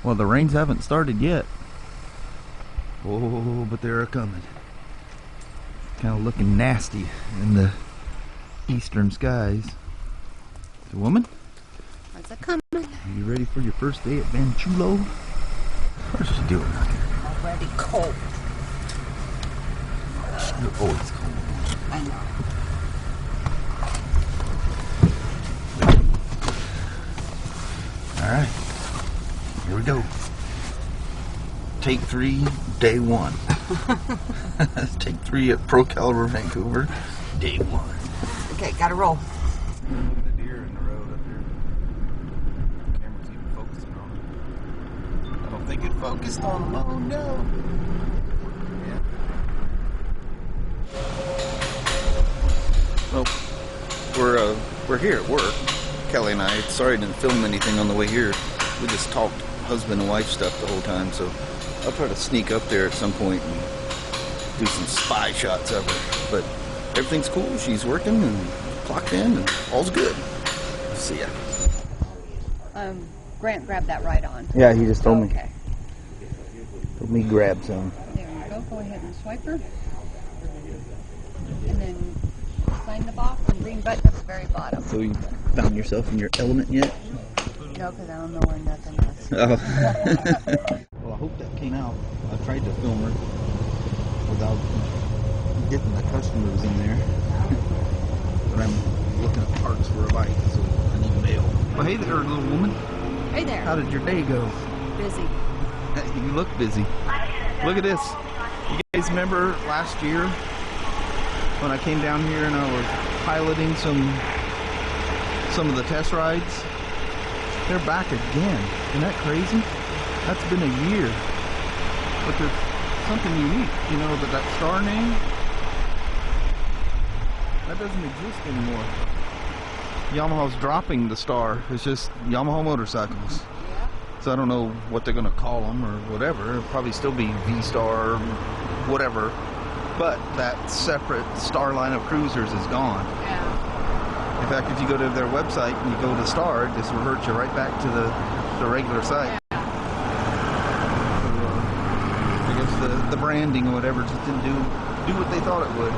Well, the rains haven't started yet. Oh, but they're coming. Kind of looking nasty in the eastern skies. So, woman? What's it coming? Are you ready for your first day at Van Chulo? What's she doing out here? Already cold. You're always cold. I know. Alright. Here we go. Take 3, day 1. Take 3 at Pro Caliber Vancouver, day 1. Okay, gotta roll. Look at the deer in the road up there. The camera's even focusing on it. I don't think it focused on them. Oh no. Yeah. Well, we're here at work. Kelly and I. Sorry I didn't film anything on the way here. We just talked husband and wife stuff the whole time, so I'll try to sneak up there at some point and do some spy shots of her. But everything's cool. She's working and clocked in and all's good. See ya. Grant grabbed that right on. Yeah, he just told me. Okay. Told me grab some. There you go. Go ahead and swipe her. And then sign the box and green button at the very bottom. So you found yourself in your element yet? No, because I don't know where nothing is. Oh. Well, I hope that came out. I tried to film her without getting the customers in there. But I'm looking at parts for a bike, so I need mail. Well, hey there, little woman. Hey there. How did your day go? Busy. You look busy. Look at this. You guys remember last year when I came down here and I was piloting some of the test rides? They're back again. Isn't that crazy? That's been a year. But there's something unique. You know, that star name? That doesn't exist anymore. Yamaha's dropping the star. It's just Yamaha motorcycles. Yeah. So I don't know what they're going to call them or whatever. It'll probably still be V-Star or whatever. But that separate star line of cruisers is gone. Yeah. In fact, if you go to their website and you go to Star, it just reverts you right back to the regular site. Yeah. I guess the branding or whatever just didn't do what they thought it would.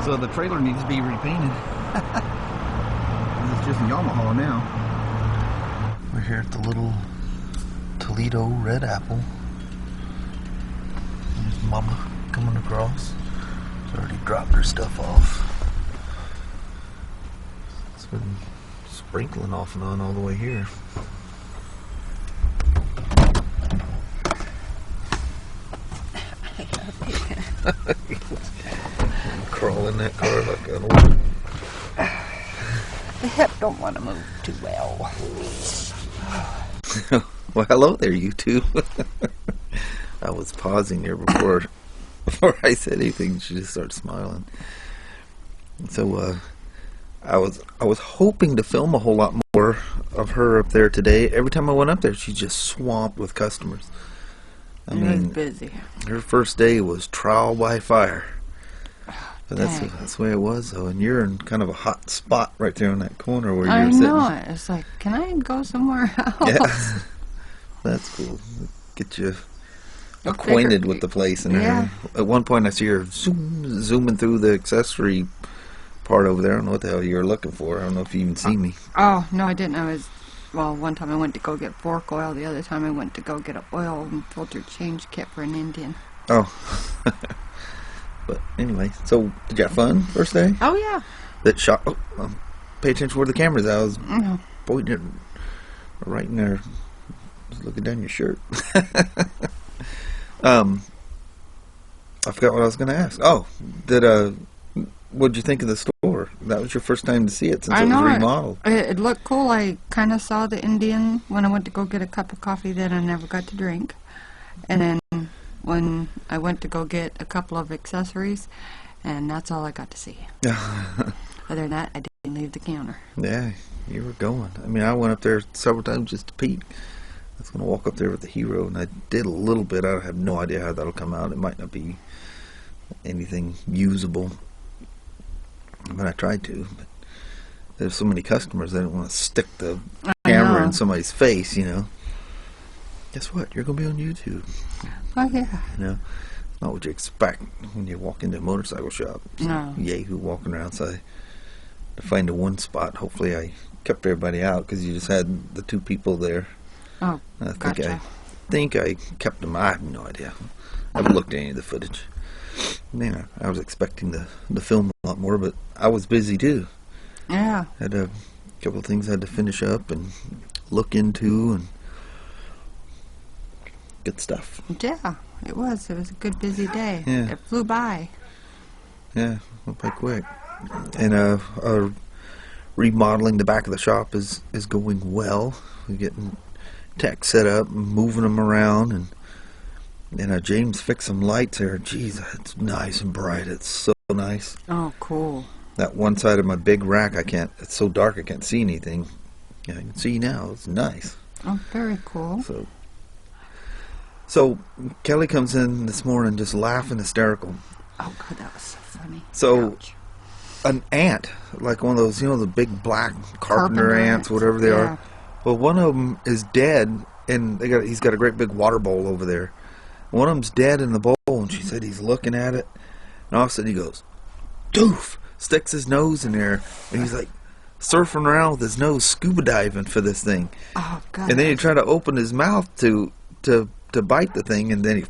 So the trailer needs to be repainted. It's just Yamaha now. We're here at the little Toledo Red Apple. There's Mama coming across. She's already dropped her stuff off. It's been sprinkling off and on all the way here. Crawl in that car like an old. The hip don't want to move too well. Well, hello there, you two. I was pausing here before I said anything. She just started smiling. So, I was hoping to film a whole lot more of her up there today. Every time I went up there, she's just swamped with customers. I mean, busy. her first day was trial by fire. But that's the way it was, though. And you're in kind of a hot spot right there in that corner where you're sitting. I know. It's like, can I go somewhere else? Yeah, that's cool. Get you acquainted with the place and everything. At one point, I see her zooming through the accessory part over there. I don't know what the hell you were looking for. I don't know if you even see me. Oh, no, I didn't. One time I went to go get fork oil. The other time I went to go get an oil and filter change kit for an Indian. Oh. But anyway, so did you have fun first day? Oh, yeah. That shot. Oh, pay attention where the camera's at. I was pointing right in there. Just looking down your shirt. I forgot what I was going to ask. Oh, what'd you think of the store? That was your first time to see it since it was remodeled. It looked cool. I kind of saw the Indian when I went to go get a cup of coffee that I never got to drink. And then when I went to go get a couple of accessories, and that's all I got to see. Other than that, I didn't leave the counter. Yeah, you were going. I mean, I went up there several times just to peek. I was going to walk up there with the Hero, and I did a little bit. I have no idea how that'll come out. It might not be anything usable, but I tried to. But there's so many customers, I didn't want to stick the camera in somebody's face, you know. guess what? You're gonna be on YouTube. Oh yeah. You know, not what you expect when you walk into a motorcycle shop. No. Yahoo walking around. So to find the one spot, hopefully I kept everybody out because you just had the two people there. Oh, I gotcha. think I kept them. I have no idea. I haven't looked at any of the footage. Man, I was expecting to film a lot more, but I was busy too. Yeah. Had a couple of things I had to finish up and look into, and good stuff. Yeah, it was. It was a good busy day. Yeah. It flew by. Yeah, went by quick. And remodeling the back of the shop is going well. We're getting tech set up, and moving them around, and James fixed some lights there. Jeez, it's nice and bright. It's so nice. Oh, cool. That one side of my big rack, it's so dark I can't see anything. Yeah, I can see now. It's nice. Oh, very cool. So Kelly comes in this morning just laughing hysterical. Oh, God, that was so funny. So Ouch. an ant, like one of those, the big black carpenter ants, whatever they Yeah. are. Well, one of them is dead, and he's got a great big water bowl over there. One of them's dead in the bowl, and she said he's looking at it, and all of a sudden he goes, doof, sticks his nose in there, and he's like surfing around with his nose, scuba diving for this thing. Oh, God. And then he tried to open his mouth to bite the thing, and then he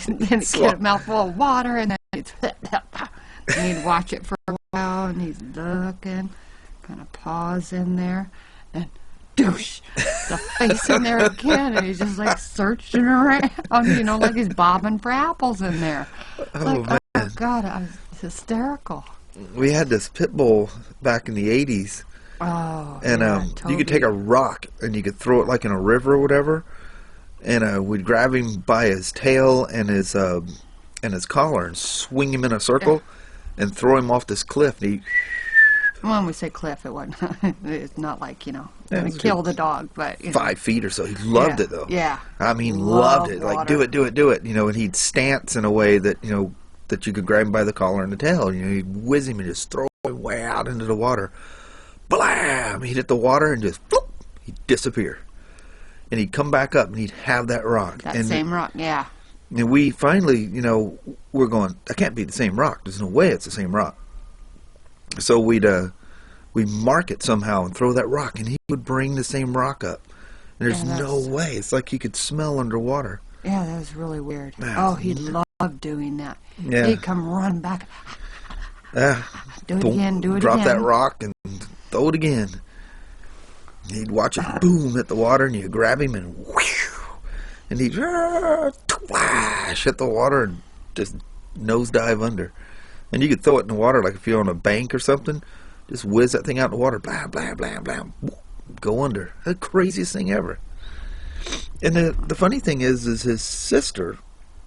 And then he'd get a mouthful of water, and then he'd watch it for a while, and he's looking, kind of pause in there, and douche, the face in there again, and he's just like searching around, like he's bobbing for apples in there. Oh God, I was hysterical. We had this pit bull back in the 80s, Oh, and yeah, you could take a rock and you could throw it like in a river or whatever, and we'd grab him by his tail and his collar and swing him in a circle and throw him off this cliff. And when we say cliff, it wasn't. It's not like gonna it's kill the dog, but 5 feet or so. He loved it though. Yeah, I mean, loved it. water. Like do it. And he'd stance in a way that that you could grab him by the collar and the tail. He'd whiz him and just throw him way out into the water. Blam! He'd hit the water and just floop, he'd disappear. And he'd come back up and he'd have that rock. That same rock, yeah. And we finally, we're going, that can't be the same rock. There's no way it's the same rock. So we'd mark it somehow and throw that rock, and he would bring the same rock up. And there's no way. It's like he could smell underwater. Yeah, that was really weird. Man, Oh, he loved doing that. Yeah. He'd come running back. Yeah. Do it again, do it Drop again. that rock and throw it again. He'd watch it boom hit the water, and you grab him and whew, and he'd twash hit the water and just nosedive under. And you could throw it in the water like if you're on a bank or something. Just whiz that thing out in the water, blam, blam, blam, blam, go under. The craziest thing ever. And the funny thing is his sister,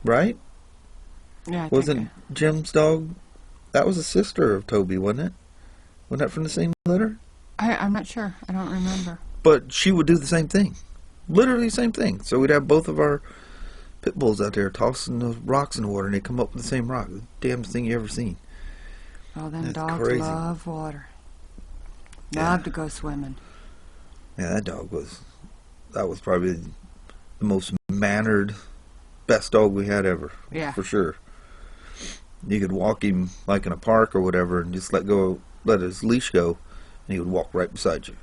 right? Yeah, I Wasn't think Jim's dog? That was a sister of Toby, wasn't it? Wasn't that from the same litter? I'm not sure. I don't remember. But she would do the same thing. Literally the same thing. So we'd have both of our pit bulls out there tossing those rocks in the water, and they'd come up with the same rock. The damnedest thing you ever seen. Oh, them That's dogs crazy. love water. Yeah. Love to go swimming. Yeah, that was probably the most mannered, best dog we had ever. Yeah. For sure. You could walk him like in a park or whatever and just let his leash go, and he would walk right beside you.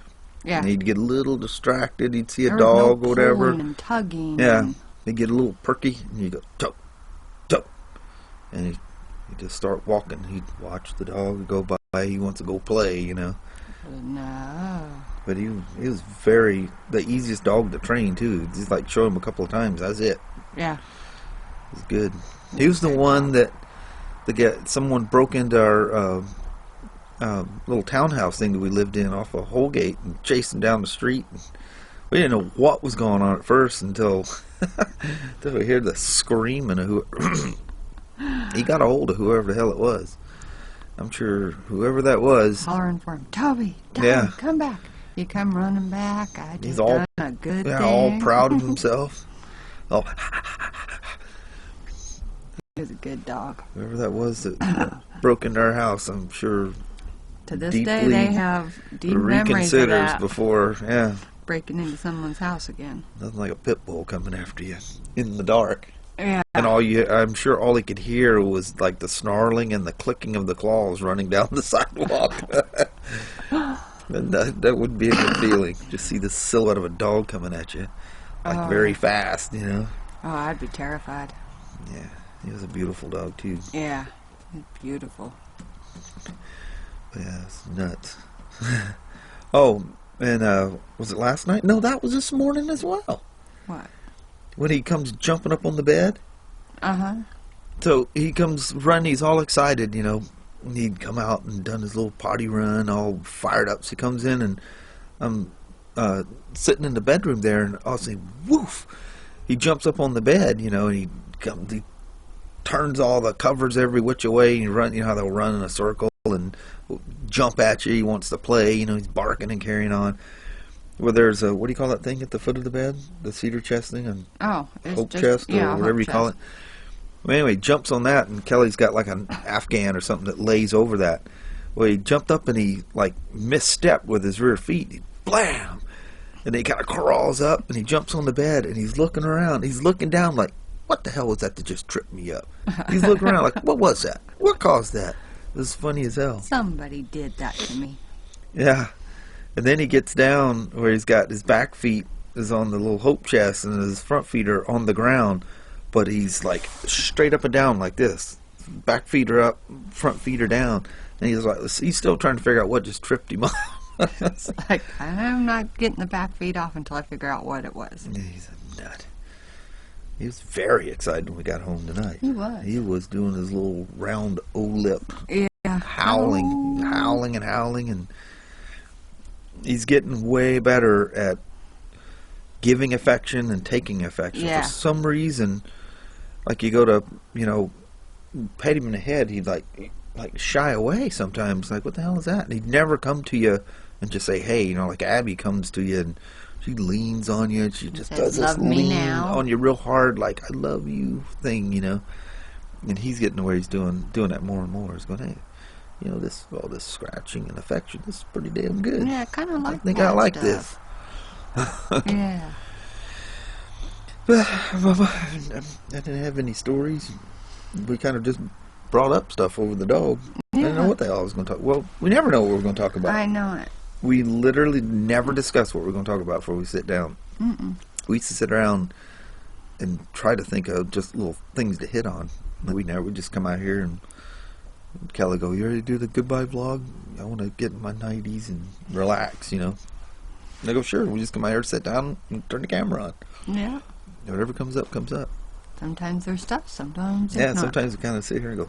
Yeah. And he'd get a little distracted. He'd see a There was dog no or whatever. pulling and tugging. Yeah. and- He'd get a little perky, and you go, toe, toe. And he'd just start walking. He'd watch the dog go by. He wants to go play, No. But he was the easiest dog to train, too. Just like show him a couple of times. That's it. Yeah. It was good. He was the one that someone broke into our little townhouse thing that we lived in off of Holgate and chased him down the street. And we didn't know what was going on at first until we heard the screaming of who. He got a hold of whoever the hell it was. I'm sure whoever that was. Hollering for him, Toby, Yeah. come back. He come running back. I just He's all- done a good Yeah, thing. all proud of himself. Oh, He was a good dog. whoever that was that broke into our house, I'm sure To this day, deeply they have deep memories of reconsiders that. before. Yeah, breaking into someone's house again. Nothing like a pit bull coming after you in the dark. Yeah. And I'm sure all he could hear was like the snarling and the clicking of the claws running down the sidewalk. And that would be a good feeling. Just see the silhouette of a dog coming at you, like very fast, you know. Oh, I'd be terrified. Yeah, he was a beautiful dog too. Yeah, beautiful. But yeah, it's nuts. Oh, and was it last night? No, that was this morning as well. What? When he comes jumping up on the bed. Uh-huh. So he comes running, he's all excited, you know. He'd come out and done his little potty run, all fired up. So he comes in, and I'm sitting in the bedroom there, and I'll say, woof! He jumps up on the bed, you know, and he turns all the covers every which way, and he run, you know how they'll run in a circle and jump at you. He wants to play, you know, he's barking and carrying on. Well, there's a, what do you call that thing at the foot of the bed? The cedar chest thing? It's Hope just, chest, or yeah, whatever you call it. Well, anyway, he jumps on that, and Kelly's got like an Afghan or something that lays over that. Well, he jumped up and he like misstepped with his rear feet. He blam! And he kind of crawls up and he jumps on the bed and he's looking around. He's looking down like, what the hell was that that just tripped me up? He's looking around like, what was that? What caused that? It was funny as hell. Somebody did that to me. Yeah. And then he gets down where he's got his back feet is on the little Hope chest and his front feet are on the ground, but he's like straight up and down like this. Back feet are up, front feet are down. And he's like, he's still trying to figure out what just tripped him off. It's like, I'm not getting the back feet off until I figure out what it was. Yeah, he's a nut. He was very excited when we got home tonight. He was. He was doing his little round O-lip. Yeah. Howling, howling and howling, and he's getting way better at giving affection and taking affection. Yeah. For some reason, like you go to, you know, pat him in the head, he'd like shy away sometimes. Like, what the hell is that? And he'd never come to you and just say, hey, you know, like Abby comes to you and she leans on you and she just does this lean on you real hard, like, I love you thing, you know. And he's getting to where he's doing that more and more. He's going, hey, you know, all this scratching and affection, this is pretty damn good. Yeah, I kind of like I think that I like stuff. this. Yeah. But I didn't have any stories. We kind of just brought up stuff over the dog. I didn't know what the hell I was going to talk. Well, we never know what we're going to talk about. I know it. We literally never discuss what we're going to talk about before we sit down. Mm-mm. We used to sit around and try to think of just little things to hit on. We just come out here and Kelly go, you ready to do the goodbye vlog? I want to get in my 90s and relax, you know. And I go, sure. We just come out here, sit down, and turn the camera on. Yeah. Whatever comes up, comes up. Sometimes there's stuff, sometimes Yeah, it's not. sometimes we kind of sit here and go,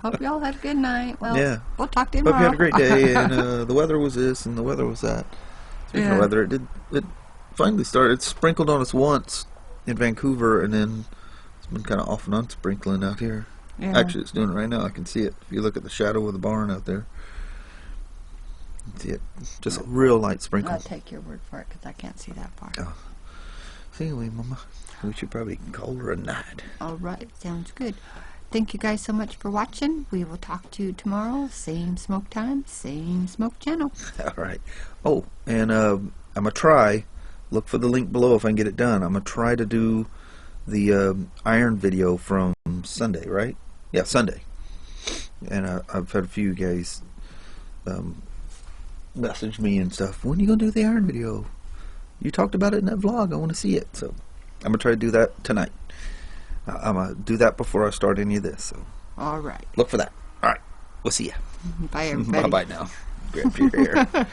Hope y'all had a good night. Well, yeah. We'll talk to you Hope tomorrow. you had a great day, and the weather was this, and the weather was that. Speaking of weather, it finally started. It sprinkled on us once in Vancouver, and then it's been kind of off and on sprinkling out here. Yeah. Actually, it's doing it right now. I can see it. If you look at the shadow of the barn out there, you can see it. Just a real light sprinkle. I'll take your word for it because I can't see that far. Oh. So anyway, Mama, we should probably call her a night. All right, sounds good. Thank you guys so much for watching. We will talk to you tomorrow. Same smoke time, same smoke channel. All right. Oh, and I'm going to try, look for the link below if I can get it done. I'm going to try to do the iron video from Sunday, right? Yeah, Sunday. And I've had a few guys message me and stuff. When are you going to do the iron video? You talked about it in that vlog. I want to see it. So I'm going to try to do that tonight. I'm going to do that before I start any of this. So All right. look for that. All right. We'll see ya. Bye, everybody. Bye-bye now. Grab your hair.